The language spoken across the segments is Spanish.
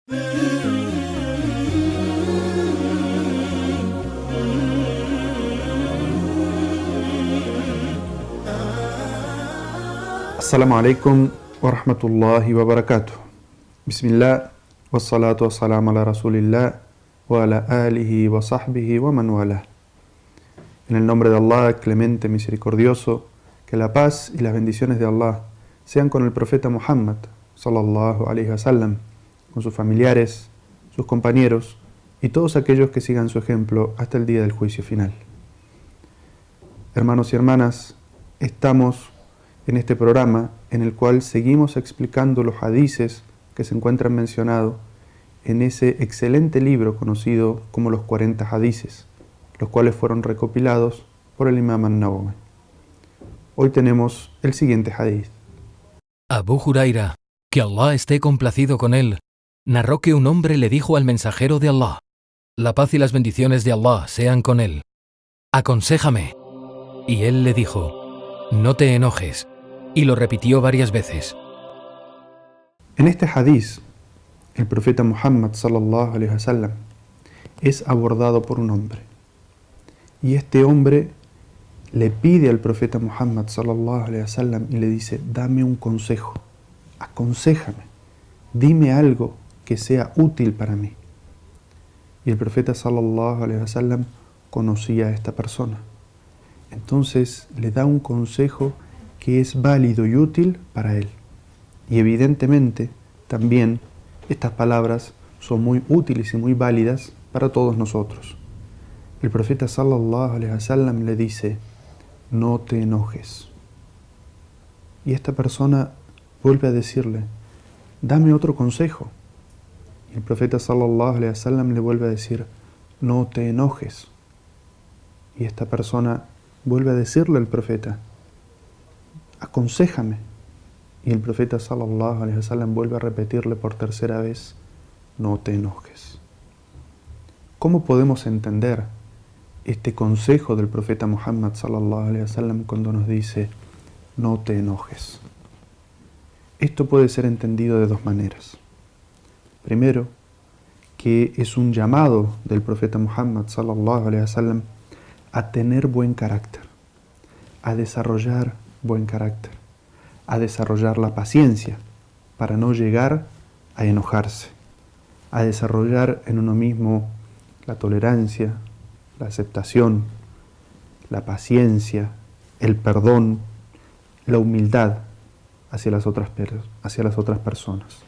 Assalamu alaikum wa rahmatullahi wa barakatuh. Bismillah, wa salatu wa salam ala rasulillah, wa ala alihi wa sahbihi wa man wala. En el nombre de Allah, clemente, misericordioso, que la paz y las bendiciones de Allah sean con el profeta Muhammad, sallallahu alaihi wasallam, con sus familiares, sus compañeros y todos aquellos que sigan su ejemplo hasta el día del juicio final. Hermanos y hermanas, estamos en este programa en el cual seguimos explicando los hadices que se encuentran mencionados en ese excelente libro conocido como los 40 hadices, los cuales fueron recopilados por el Imam An-Nawawi. Hoy tenemos el siguiente hadith. Abu Huraira, que Allah esté complacido con él, narró que un hombre le dijo al mensajero de Allah: la paz y las bendiciones de Allah sean con él. Aconséjame. Y él le dijo: no te enojes. Y lo repitió varias veces. En este hadith, el profeta Muhammad sallallahu alaihi wasallam es abordado por un hombre. Y este hombre le pide al profeta Muhammad sallallahu alaihi wasallam y le dice: dame un consejo, aconséjame, dime algo que sea útil para mí. Y el profeta sallallahu alaihi wasallam conocía a esta persona. Entonces le da un consejo que es válido y útil para él. Y evidentemente también estas palabras son muy útiles y muy válidas para todos nosotros. El profeta sallallahu alaihi wasallam le dice: no te enojes. Y esta persona vuelve a decirle: dame otro consejo. Y el profeta sallallahu alaihi wasallam le vuelve a decir: no te enojes. Y esta persona vuelve a decirle al profeta: aconséjame. Y el profeta sallallahu alaihi wasallam vuelve a repetirle por tercera vez: no te enojes. ¿Cómo podemos entender este consejo del profeta Muhammad sallallahu alaihi wasallam cuando nos dice: no te enojes? Esto puede ser entendido de dos maneras. Primero, que es un llamado del profeta Muhammad sallallahu alaihi wasallam a tener buen carácter, a desarrollar buen carácter, a desarrollar la paciencia para no llegar a enojarse, a desarrollar en uno mismo la tolerancia, la aceptación, la paciencia, el perdón, la humildad hacia las otras personas.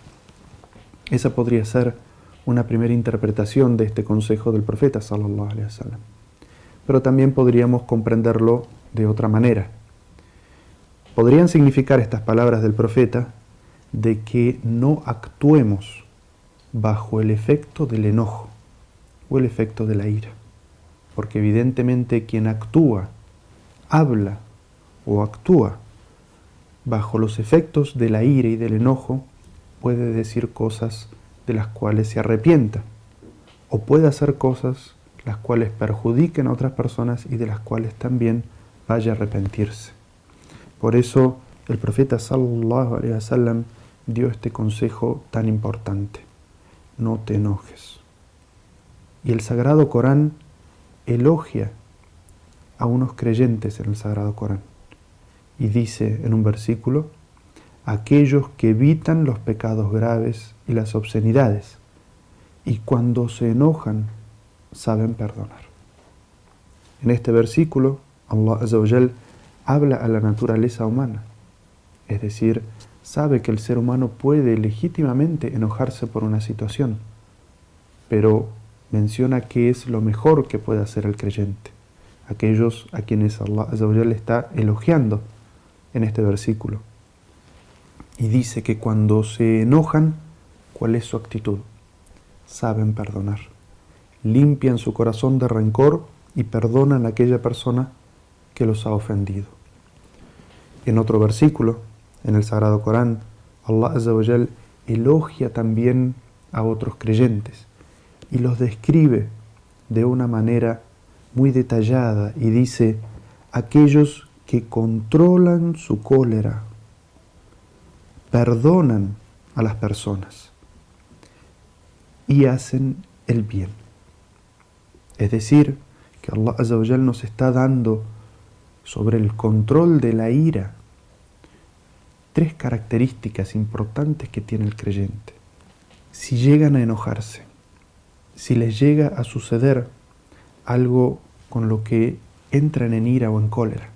Esa podría ser una primera interpretación de este consejo del profeta sallallahu alaihi wasallam. Pero también podríamos comprenderlo de otra manera. Podrían significar estas palabras del profeta de que no actuemos bajo el efecto del enojo o el efecto de la ira. Porque evidentemente quien actúa, habla o actúa bajo los efectos de la ira y del enojo puede decir cosas de las cuales se arrepienta o puede hacer cosas las cuales perjudiquen a otras personas y de las cuales también vaya a arrepentirse. Por eso el profeta sallallahu alaihi wasallam dio este consejo tan importante: no te enojes. Y el Sagrado Corán elogia a unos creyentes en el Sagrado Corán y dice en un versículo: aquellos que evitan los pecados graves y las obscenidades y cuando se enojan saben perdonar. En este versículo Allah Azza wa Jal habla a la naturaleza humana, es decir, sabe que el ser humano puede legítimamente enojarse por una situación, pero menciona que es lo mejor que puede hacer el creyente, aquellos a quienes Allah Azza wa Jal está elogiando en este versículo. Y dice que cuando se enojan, ¿cuál es su actitud? Saben perdonar, limpian su corazón de rencor y perdonan a aquella persona que los ha ofendido. En otro versículo, en el Sagrado Corán, Allah Azza wa Jal elogia también a otros creyentes y los describe de una manera muy detallada y dice: aquellos que controlan su cólera, perdonan a las personas y hacen el bien. Es decir, que Allah Azza wa Jal nos está dando sobre el control de la ira 3 características importantes que tiene el creyente. Si llegan a enojarse, si les llega a suceder algo con lo que entran en ira o en cólera,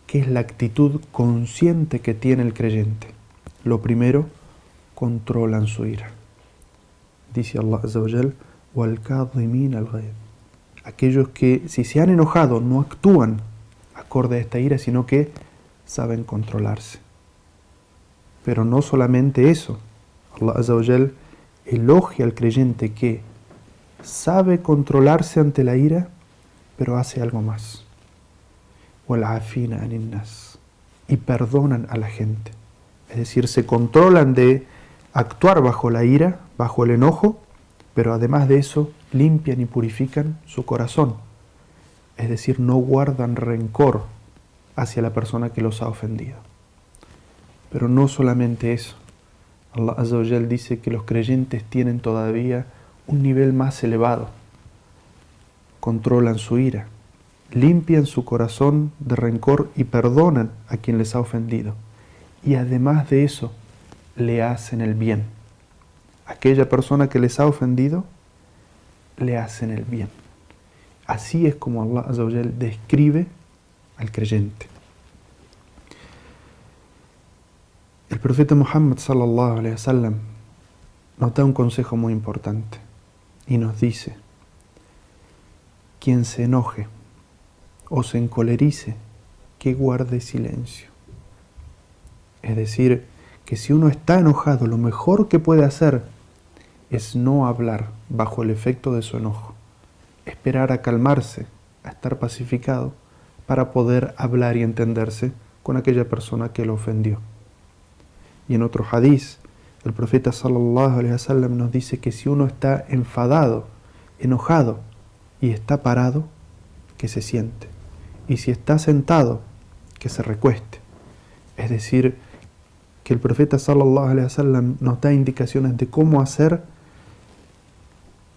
¿qué es la actitud consciente que tiene el creyente? Lo primero, controlan su ira. Dice Allah Azza wa Jal, وَالْكَاظِمِينَ الْغَيْظَ. Aquellos que, si se han enojado, no actúan acorde a esta ira, sino que saben controlarse. Pero no solamente eso, Allah Azza wa Jal elogia al creyente que sabe controlarse ante la ira, pero hace algo más. وَالْعَافِينَ عَنِ النَّاسِ. Y perdonan a la gente. Es decir, se controlan de actuar bajo la ira, bajo el enojo, pero además de eso, limpian y purifican su corazón. Es decir, no guardan rencor hacia la persona que los ha ofendido. Pero no solamente eso. Allah Azza wa Jal dice que los creyentes tienen todavía un nivel más elevado. Controlan su ira, limpian su corazón de rencor y perdonan a quien les ha ofendido. Y además de eso, le hacen el bien. Aquella persona que les ha ofendido, le hacen el bien. Así es como Allah Azza wa Jal describe al creyente. El profeta Muhammad sallallahu alaihi wasallam nos da un consejo muy importante y nos dice: quien se enoje o se encolerice, que guarde silencio. Es decir, que si uno está enojado, lo mejor que puede hacer es no hablar bajo el efecto de su enojo, esperar a calmarse, a estar pacificado, para poder hablar y entenderse con aquella persona que lo ofendió. Y en otro hadiz, el profeta sallallahu alaihi wasallam nos dice que si uno está enfadado, enojado y está parado, que se siente. Y si está sentado, que se recueste. Es decir, que el profeta sallallahu alaihi wasallam nos da indicaciones de cómo hacer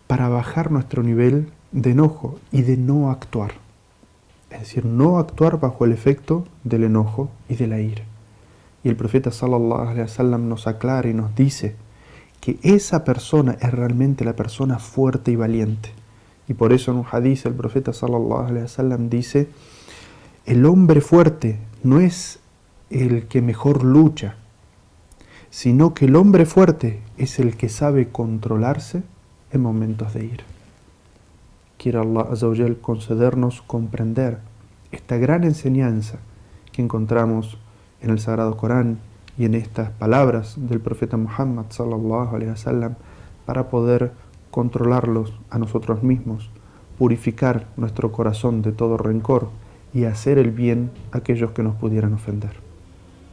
para bajar nuestro nivel de enojo y de no actuar. Es decir, no actuar bajo el efecto del enojo y de la ira. Y el profeta sallallahu alaihi wasallam nos aclara y nos dice que esa persona es realmente la persona fuerte y valiente. Y por eso en un hadiz el profeta sallallahu alaihi wasallam dice: el hombre fuerte no es el que mejor lucha, sino que el hombre fuerte es el que sabe controlarse en momentos de ira. Quiera Allah Azza wa Jal concedernos comprender esta gran enseñanza que encontramos en el Sagrado Corán y en estas palabras del profeta Muhammad sallallahu alaihi wasallam, para poder controlarlos a nosotros mismos, purificar nuestro corazón de todo rencor y hacer el bien a aquellos que nos pudieran ofender.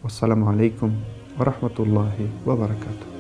Wassalamu alaikum wa rahmatullahi wa barakatuh.